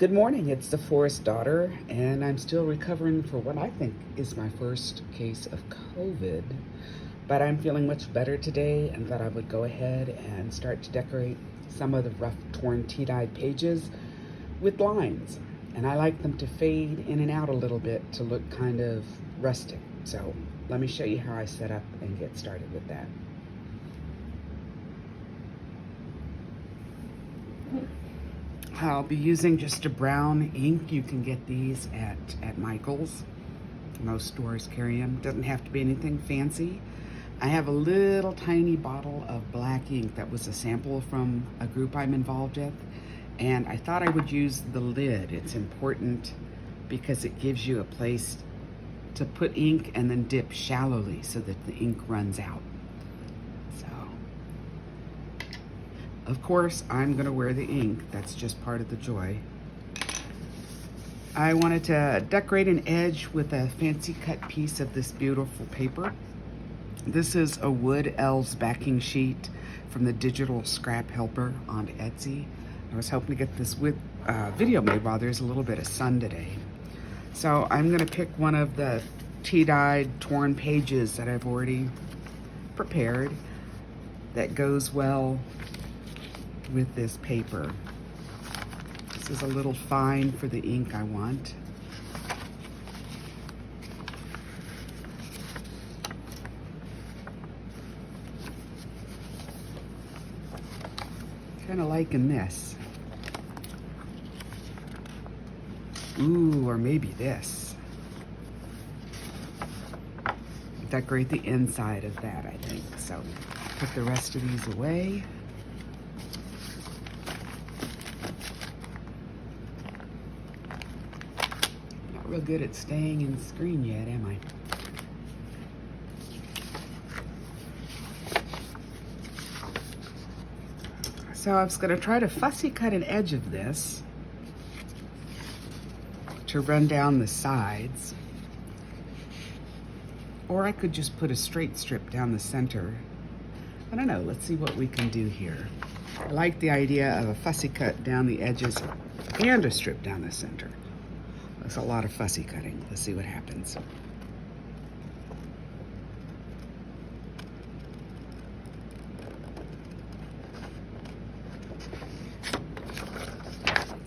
Good morning, it's the Forest Daughter, and I'm still recovering for what I think is my first case of COVID. But I'm feeling much better today and thought I would go ahead and start to decorate some of the rough, torn, tea-dyed pages with lines. And I like them to fade in and out a little bit to look kind of rustic. So let me show you how I set up and get started with that. I'll be using just a brown ink. You can get these at Michael's. Most stores carry them. Doesn't have to be anything fancy. I have a little tiny bottle of black ink that was a sample from a group I'm involved with, and I thought I would use the lid. It's important because it gives you a place to put ink and then dip shallowly so that the ink runs out. So, of course, I'm gonna wear the ink. That's just part of the joy. I wanted to decorate an edge with a fancy cut piece of this beautiful paper. This is a Wood Elves backing sheet from the DigitalScrapHelper on Etsy. I was hoping to get this with video made while there's a little bit of sun today. So I'm gonna pick one of the tea-dyed torn pages that I've already prepared that goes well with this paper. This is a little fine for the ink I want. Kind of liking this. Ooh, or maybe this. Decorate the inside of that, I think. So put the rest of these away. Not real good at staying in the screen yet, am I? So I was going to try to fussy cut an edge of this to run down the sides. Or I could just put a straight strip down the center. I don't know, let's see what we can do here. I like the idea of a fussy cut down the edges and a strip down the center. That's a lot of fussy cutting. Let's see what happens.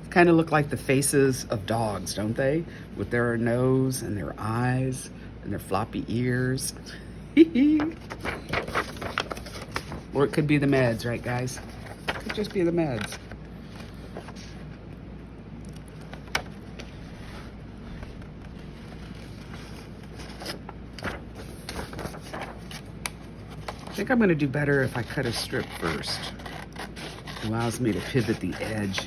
Kind of look like the faces of dogs, don't they? With their nose and their eyes and their floppy ears. Or it could be the meds, right guys? It could just be the meds. I think I'm gonna do better if I cut a strip first. Allows me to pivot the edge.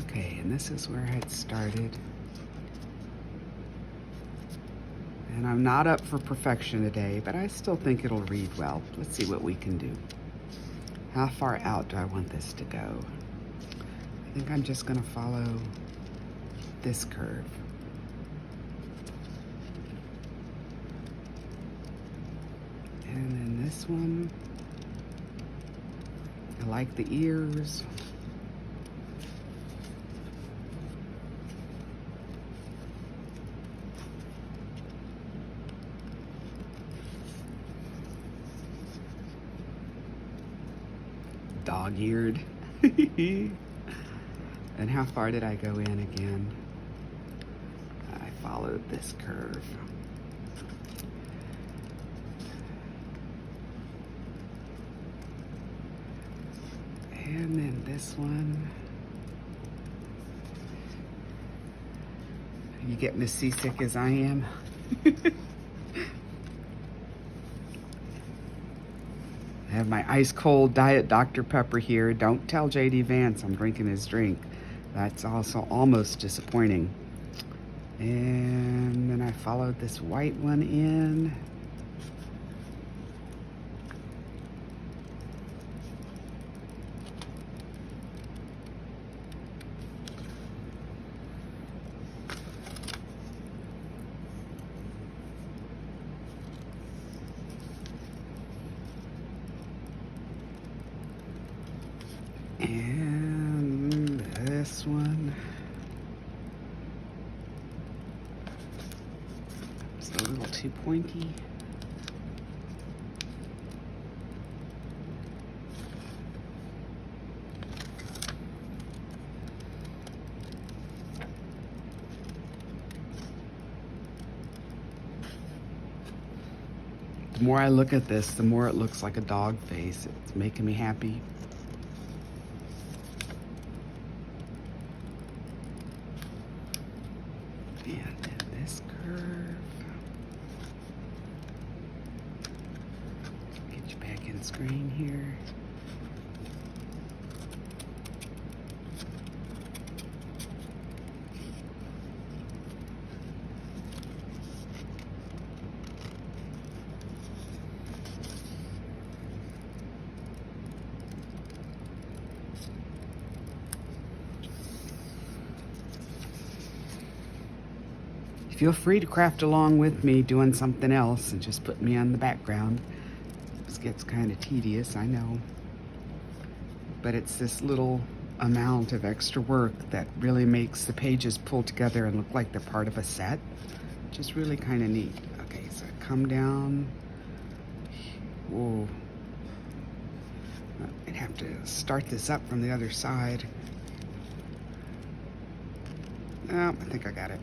Okay, and this is where I had started. And I'm not up for perfection today, but I still think it'll read well. Let's see what we can do. How far out do I want this to go? I think I'm just gonna follow this curve. And then this one. I like the ears. Dog-eared. And how far did I go in again? I followed this curve. And then this one. Are you getting as seasick as I am? I have my ice cold Diet Dr. Pepper here. Don't tell JD Vance I'm drinking his drink. That's also almost disappointing. And then I followed this white one in. And this one. It's a little too pointy. The more I look at this, the more it looks like a dog face. It's making me happy. And then this curve. Get you back in screen here. Feel free to craft along with me doing something else and just put me on the background. This gets kind of tedious, I know. But it's this little amount of extra work that really makes the pages pull together and look like they're part of a set, which is really kind of neat. Okay, so come down. Whoa. I'd have to start this up from the other side. Oh, I think I got it.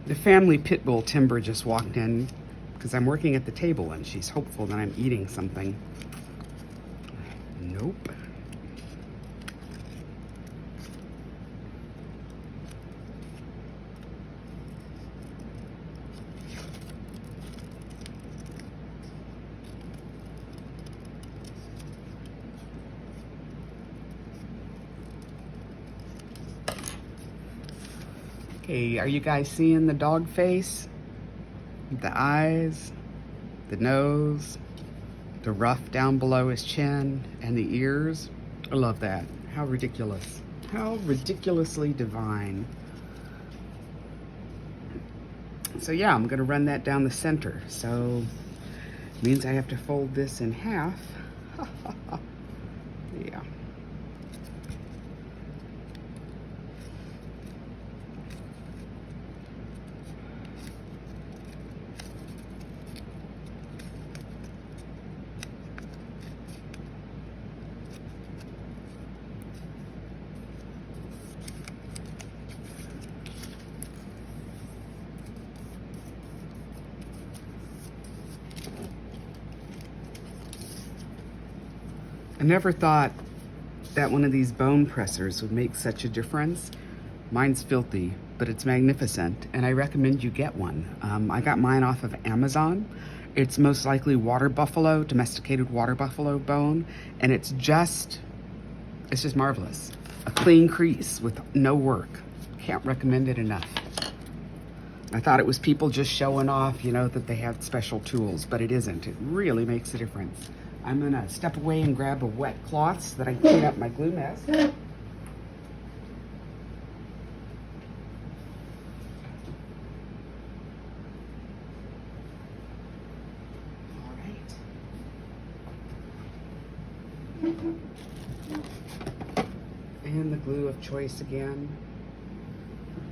The family pit bull Timber just walked in because I'm working at the table and she's hopeful that I'm eating something. Nope. Okay, are you guys seeing the dog face? The eyes, the nose, the ruff down below his chin, and the ears? I love that. How ridiculous. How ridiculously divine. So yeah, I'm gonna run that down the center. So it means I have to fold this in half. Yeah. I never thought that one of these bone pressers would make such a difference. Mine's filthy, but it's magnificent, and I recommend you get one. I got mine off of Amazon. It's most likely water buffalo, domesticated water buffalo bone, and it's just marvelous. A clean crease with no work. Can't recommend it enough. I thought it was people just showing off, you know, that they have special tools, but it isn't. It really makes a difference. I'm gonna step away and grab a wet cloth so that I can clean up my glue mess. All right. And the glue of choice again.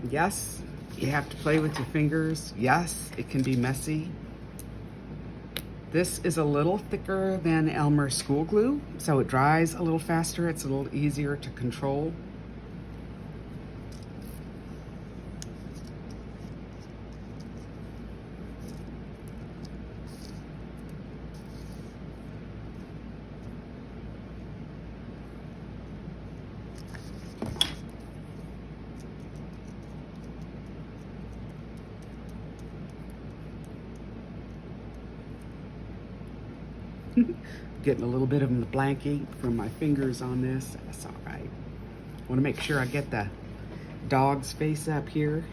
Yes, You have to play with your fingers. Yes, it can be messy. This is a little thicker than Elmer school glue, so it dries a little faster. It's a little easier to control. Getting a little bit of the blank ink from my fingers on this. That's all right. I want to make sure I get the dog's face up here.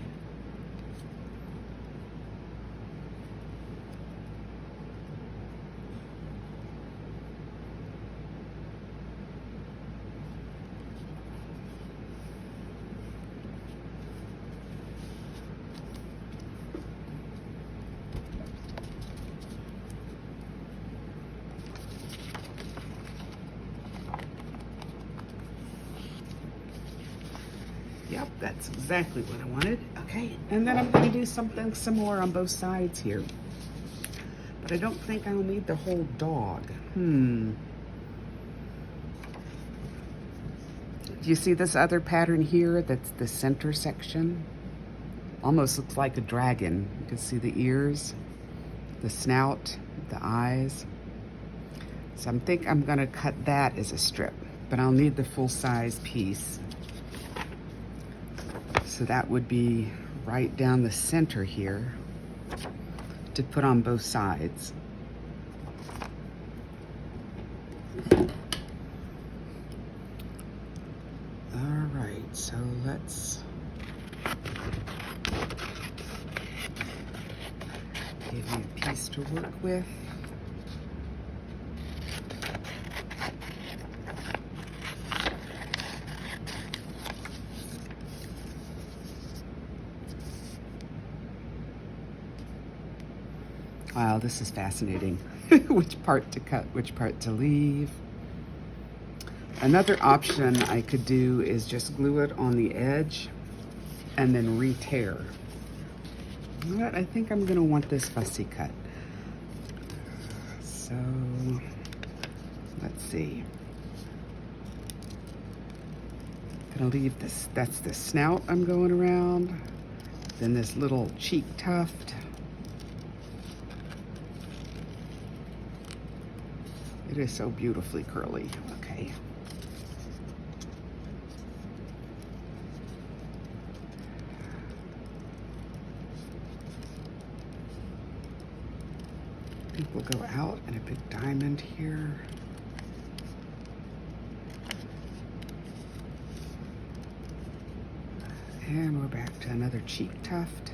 Yep, that's exactly what I wanted. Okay, and then I'm going to do something similar on both sides here. But I don't think I'll need the whole dog. Do you see this other pattern here? That's the center section. Almost looks like a dragon. You can see the ears, the snout, the eyes. So I think I'm going to cut that as a strip, but I'll need the full-size piece. So that would be right down the center here to put on both sides. All right, so let's give me a piece to work with. Wow, this is fascinating. Which part to cut, which part to leave. Another option I could do is just glue it on the edge and then re-tear. You know what? I think I'm gonna want this fussy cut. So, let's see. Gonna leave this, that's the snout I'm going around. Then this little cheek tuft. It is so beautifully curly. Okay. I think we'll go out in a big diamond here. And we're back to another cheek tuft.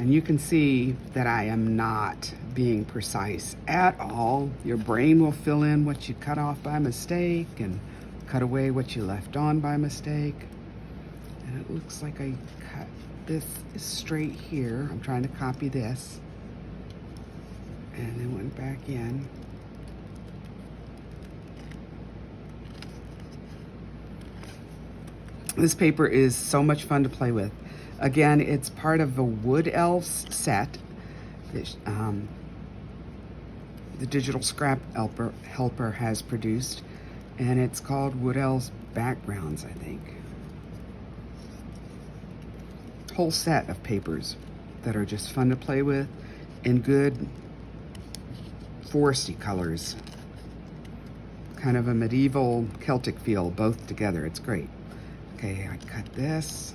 And you can see that I am not being precise at all. Your brain will fill in what you cut off by mistake and cut away what you left on by mistake. And it looks like I cut this straight here. I'm trying to copy this. And then went back in. This paper is so much fun to play with. Again, it's part of the Wood Elves set. The DigitalScrapHelper has produced, and it's called Wood Elves Backgrounds, I think. Whole set of papers that are just fun to play with in good foresty colors. Kind of a medieval Celtic feel, both together. It's great. Okay, I cut this.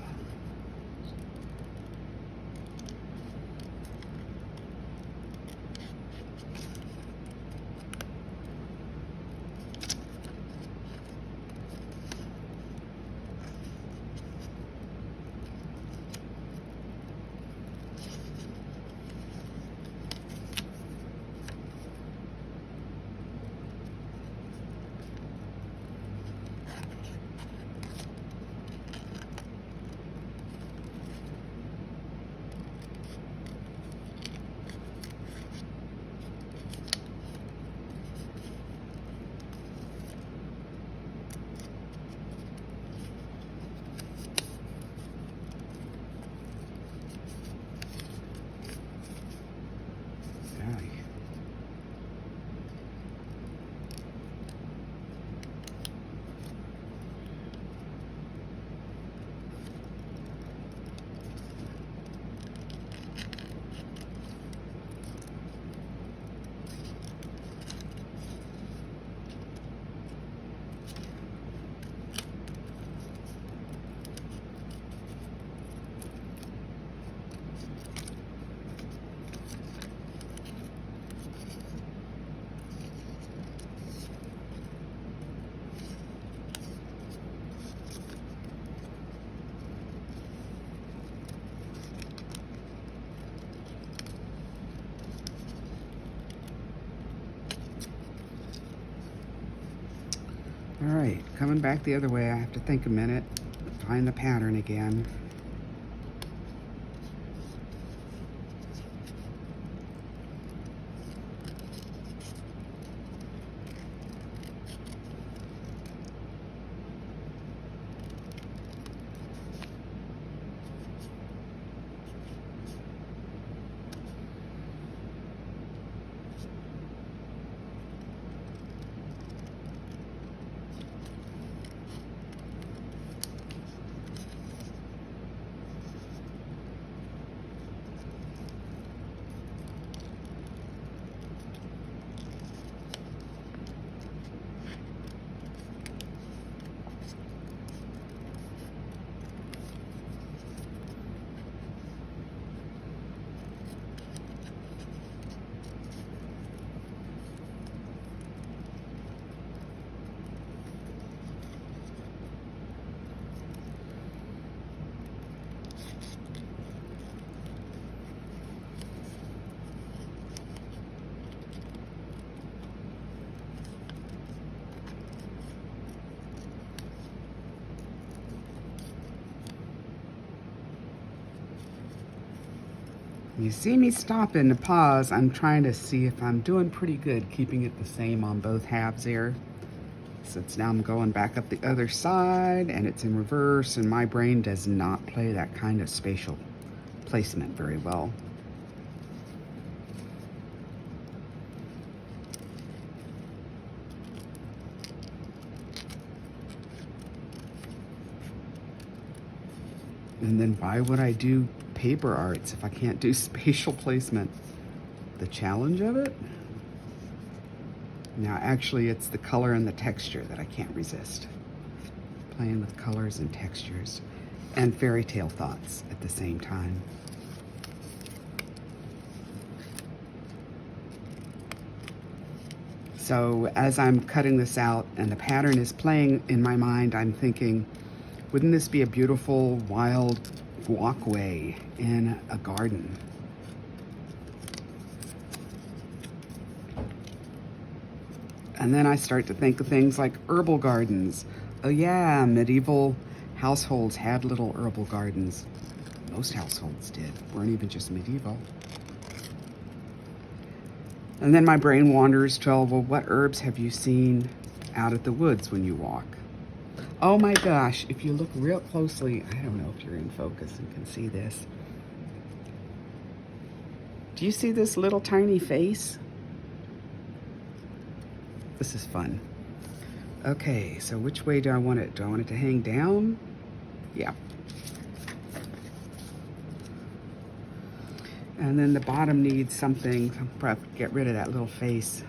All right, coming back the other way, I have to think a minute, find the pattern again. You see me stopping to pause. I'm trying to see if I'm doing pretty good keeping it the same on both halves here. Since now I'm going back up the other side and it's in reverse, and my brain does not play that kind of spatial placement very well. And then why would I do paper arts if I can't do spatial placement? The challenge of it? Now actually it's the color and the texture that I can't resist. Playing with colors and textures and fairy tale thoughts at the same time. So as I'm cutting this out and the pattern is playing in my mind, I'm thinking, wouldn't this be a beautiful wild walkway in a garden? And then I start to think of things like herbal gardens. Oh yeah, medieval households had little herbal gardens. Most households did, weren't even just medieval. And then my brain wanders to, well, what herbs have you seen out at the woods when you walk? Oh my gosh, if you look real closely, I don't know if you're in focus and can see this. Do you see this little tiny face? This is fun. Okay, so which way do I want it? Do I want it to hang down? Yeah. And then the bottom needs something, I'll probably get rid of that little face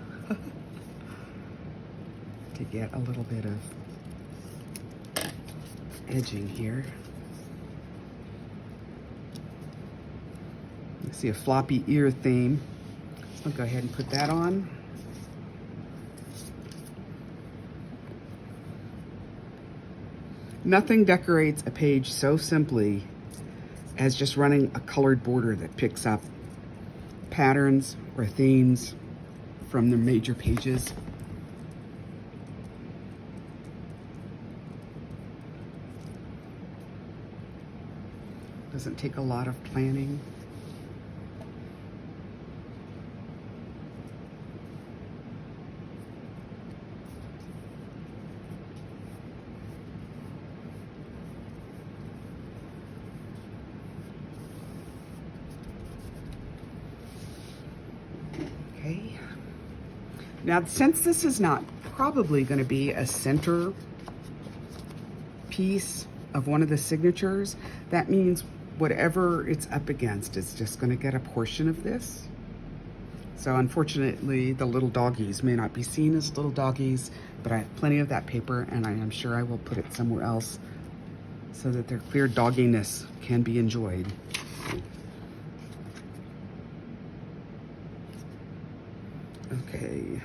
to get a little bit of edging here. You see a floppy ear theme. So I'll go ahead and put that on. Nothing decorates a page so simply as just running a colored border that picks up patterns or themes from the major pages. Doesn't take a lot of planning. Okay. Now, since this is not probably going to be a center piece of one of the signatures, that means whatever it's up against is just going to get a portion of this. So unfortunately, the little doggies may not be seen as little doggies, but I have plenty of that paper, and I am sure I will put it somewhere else so that their clear dogginess can be enjoyed. Okay.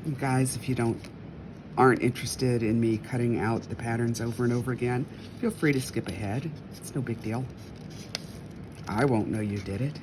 You guys, if you aren't interested in me cutting out the patterns over and over again, feel free to skip ahead. It's no big deal. I won't know you did it.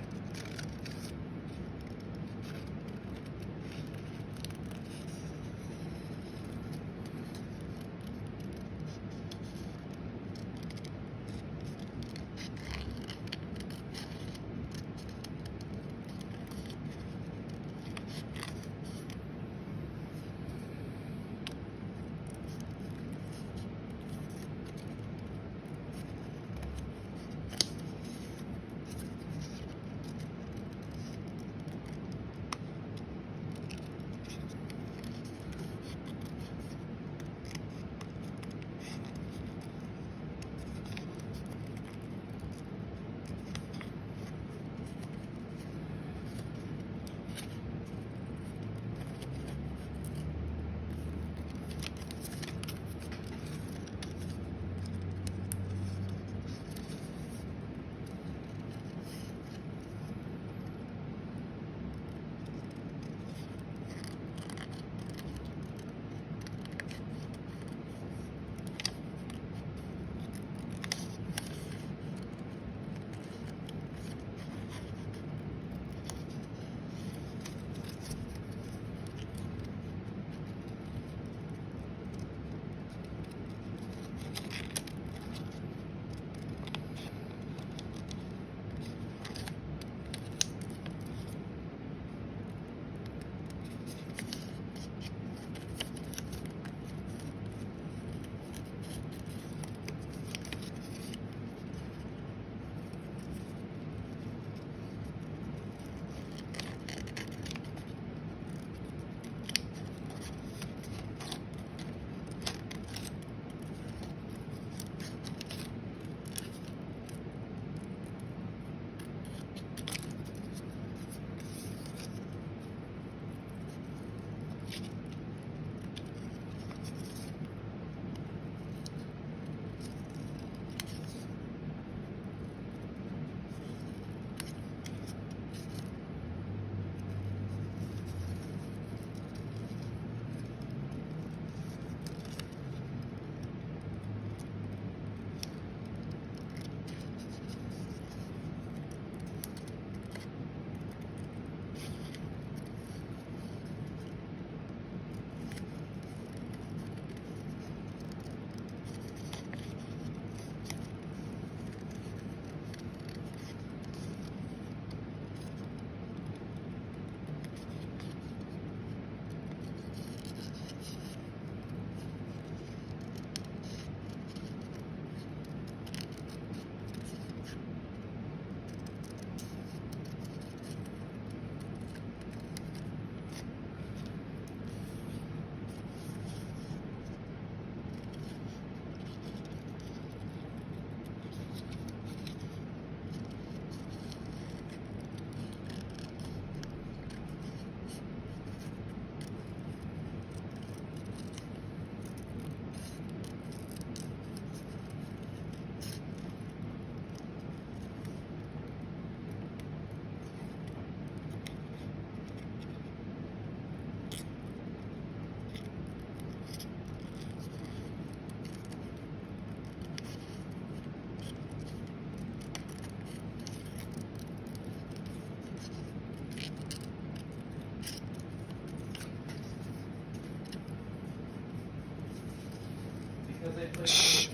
Shh.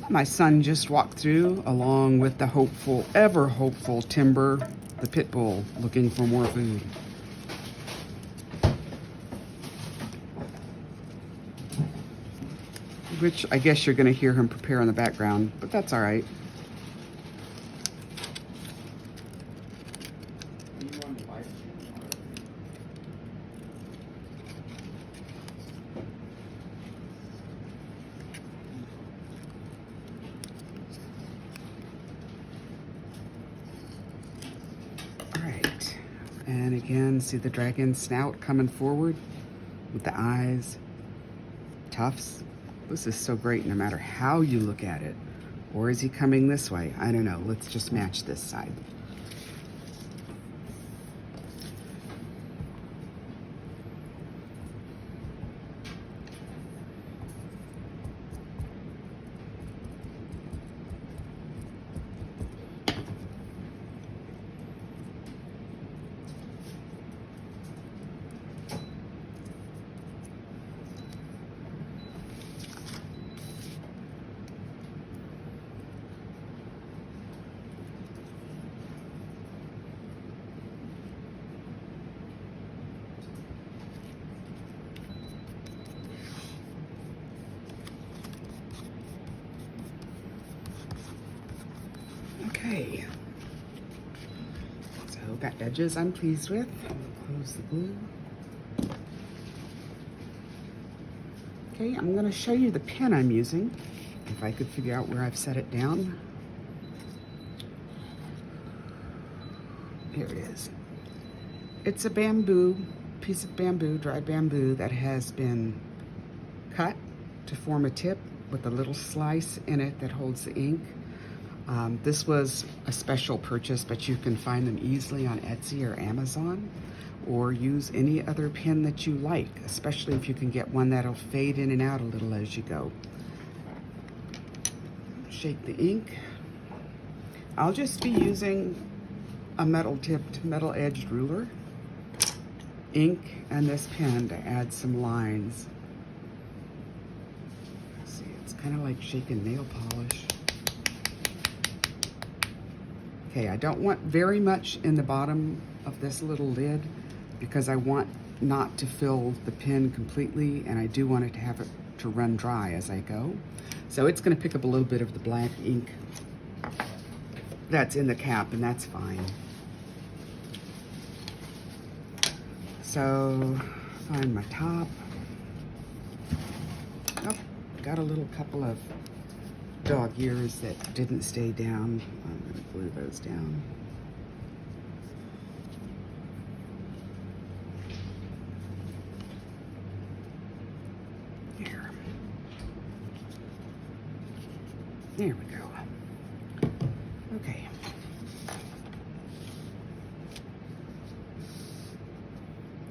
My son just walked through along with the hopeful, ever hopeful Timber, the pit bull, looking for more food. Which I guess you're going to hear him prepare in the background, but that's all right. All right, and again, see the dragon snout coming forward with the eyes, tufts. This is so great no matter how you look at it. Or is he coming this way? I don't know. Let's just match this side. Okay, so got edges I'm pleased with. I'll close the glue. Okay, I'm going to show you the pen I'm using, if I could figure out where I've set it down. Here it is. It's a piece of bamboo, dry bamboo, that has been cut to form a tip with a little slice in it that holds the ink. This was a special purchase, but you can find them easily on Etsy or Amazon, or use any other pen that you like, especially if you can get one that'll fade in and out a little as you go. Shake the ink. I'll just be using a metal-tipped, metal-edged ruler, ink, and this pen to add some lines. See, it's kind of like shaking nail polish. Okay, I don't want very much in the bottom of this little lid because I want not to fill the pen completely, and I do want it to have it to run dry as I go. So it's going to pick up a little bit of the black ink that's in the cap, and that's fine. So find my top. Oh, got a little couple of dog ears that didn't stay down. I'm going to glue those down. Here. There we go. Okay.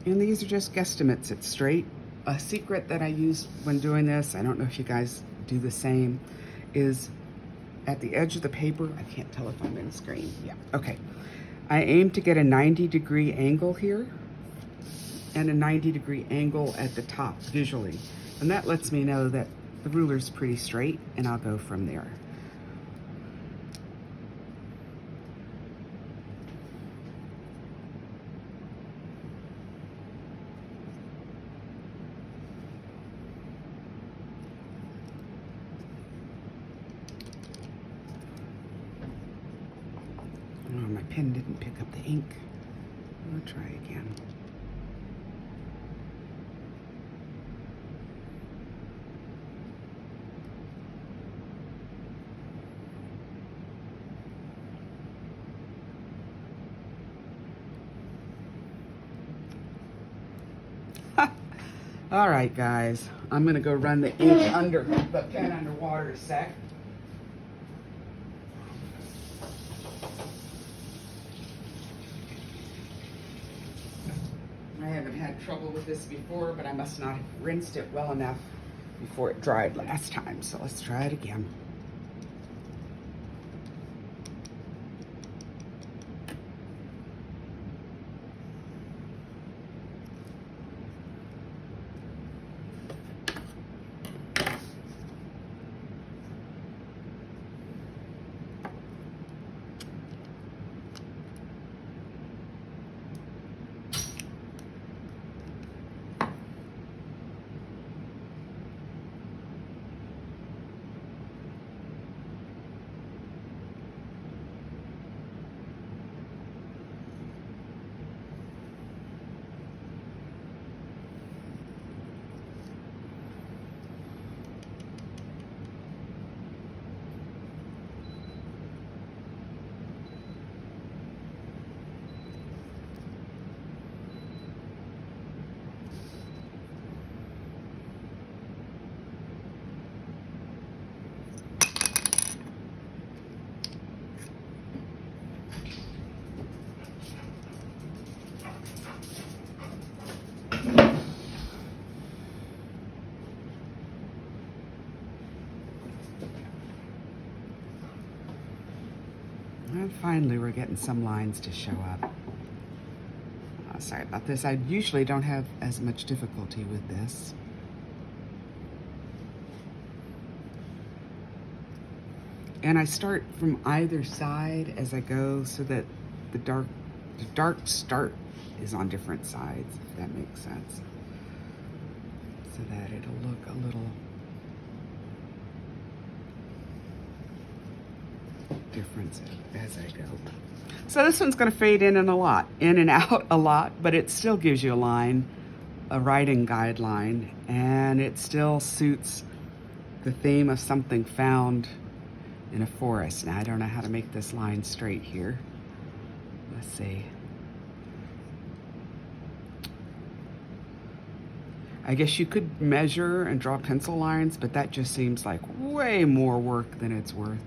And these are just guesstimates. It's straight. A secret that I use when doing this, I don't know if you guys do the same, is at the edge of the paper. I can't tell if I'm in screen. Yeah, okay. I aim to get a 90-degree angle here and a 90-degree angle at the top visually. And that lets me know that the ruler's pretty straight, and I'll go from there. Oh, my pen didn't pick up the ink. I'll try again. All right, guys, I'm gonna go run the ink under the pen underwater a sec. I haven't had trouble with this before, but I must not have rinsed it well enough before it dried last time. So let's try it again. And finally, we're getting some lines to show up. Sorry about this. I usually don't have as much difficulty with this. And I start from either side as I go so that the dark start is on different sides, if that makes sense. So that it'll look a little different as I go. So this one's going to fade in and out a lot, but it still gives you a line, a writing guideline, and it still suits the theme of something found in a forest. Now I don't know how to make this line straight here. Let's see. I guess you could measure and draw pencil lines, but that just seems like way more work than it's worth.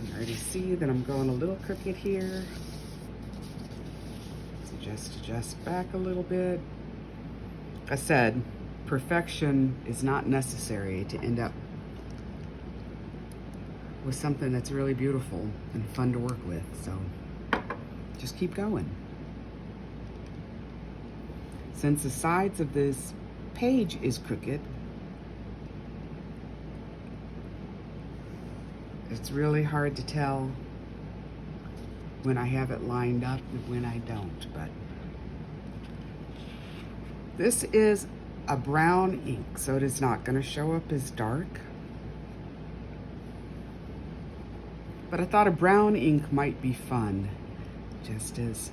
I already see that I'm going a little crooked here. So just adjust back a little bit. Like I said, perfection is not necessary to end up with something that's really beautiful and fun to work with. So just keep going. Since the sides of this page is crooked, it's really hard to tell when I have it lined up and when I don't, but this is a brown ink, so it is not going to show up as dark. But I thought a brown ink might be fun, just as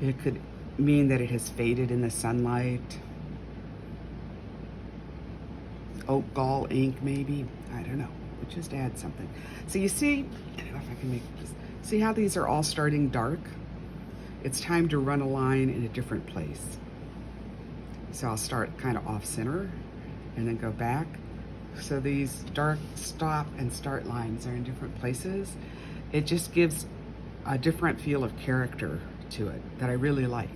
it could mean that it has faded in the sunlight. Oak gall ink, maybe. I don't know. We'll just add something. So you see, I don't know if I can make this. See how these are all starting dark? It's time to run a line in a different place. So I'll start kind of off center and then go back. So these dark stop and start lines are in different places. It just gives a different feel of character to it that I really like.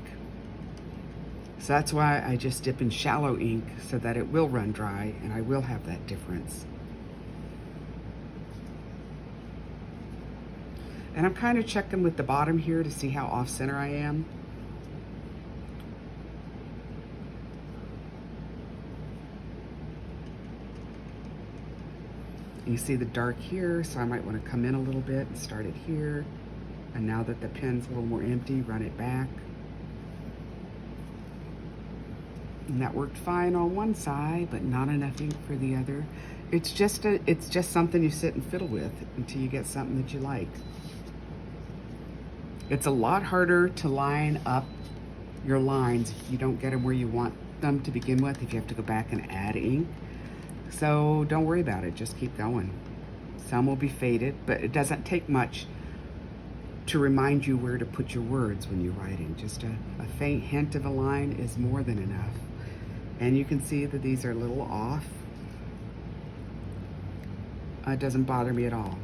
So that's why I just dip in shallow ink so that it will run dry and I will have that difference. And I'm kind of checking with the bottom here to see how off center I am. You see the dark here, so I might want to come in a little bit and start it here. And now that the pen's a little more empty, run it back. And that worked fine on one side, but not enough ink for the other. It's just something you sit and fiddle with until you get something that you like. It's a lot harder to line up your lines if you don't get them where you want them to begin with, if you have to go back and add ink. So don't worry about it, just keep going. Some will be faded, but it doesn't take much to remind you where to put your words when you're writing. Just a faint hint of a line is more than enough. And you can see that these are a little off. It doesn't bother me at all.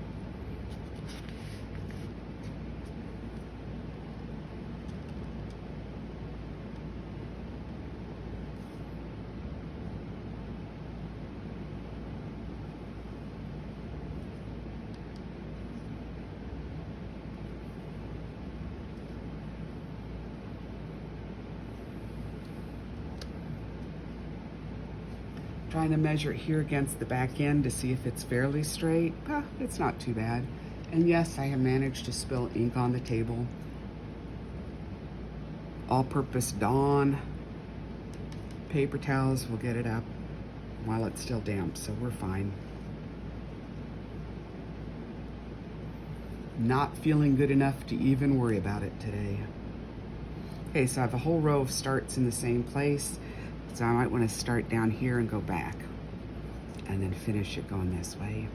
Trying to measure it here against the back end to see if it's fairly straight. It's not too bad. And yes, I have managed to spill ink on the table. All-purpose Dawn paper towels will get it up while it's still damp, so we're fine. Not feeling good enough to even worry about it today. Okay, so I have a whole row of starts in the same place, so I might want to start down here and go back, and then finish it going this way.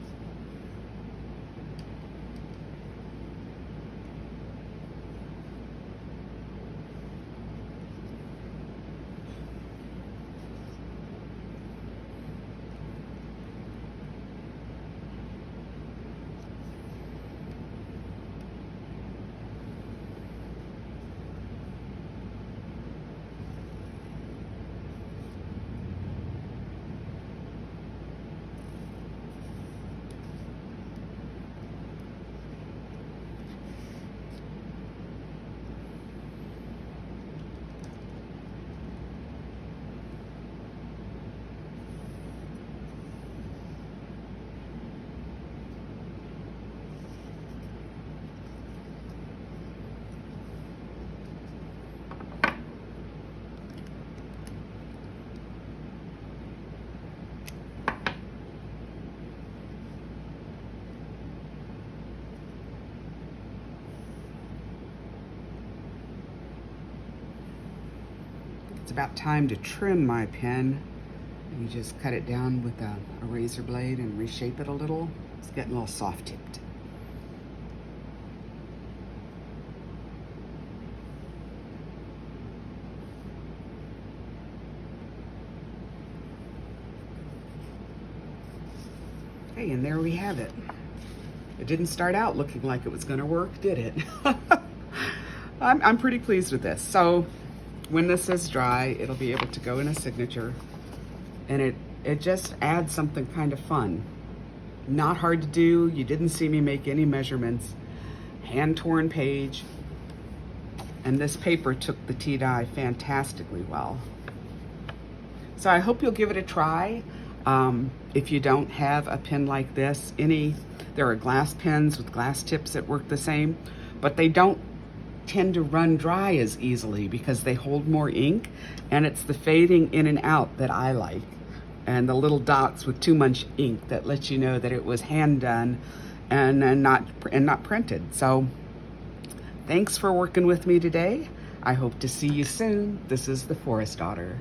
It's about time to trim my pen. You just cut it down with a razor blade and reshape it a little. It's getting a little soft tipped. Hey, and there we have it. It didn't start out looking like it was gonna work, did it? I'm pretty pleased with this. So when this is dry, it'll be able to go in a signature, and it just adds something kind of fun. Not hard to do. You didn't see me make any measurements. Hand-torn page. And this paper took the tea dye fantastically well. So I hope you'll give it a try. If you don't have a pen like this, there are glass pens with glass tips that work the same, but they don't tend to run dry as easily because they hold more ink, and it's the fading in and out that I like, and the little dots with too much ink that lets you know that it was hand done and not printed. So thanks for working with me today. I hope to see you soon. This is the Forest Daughter.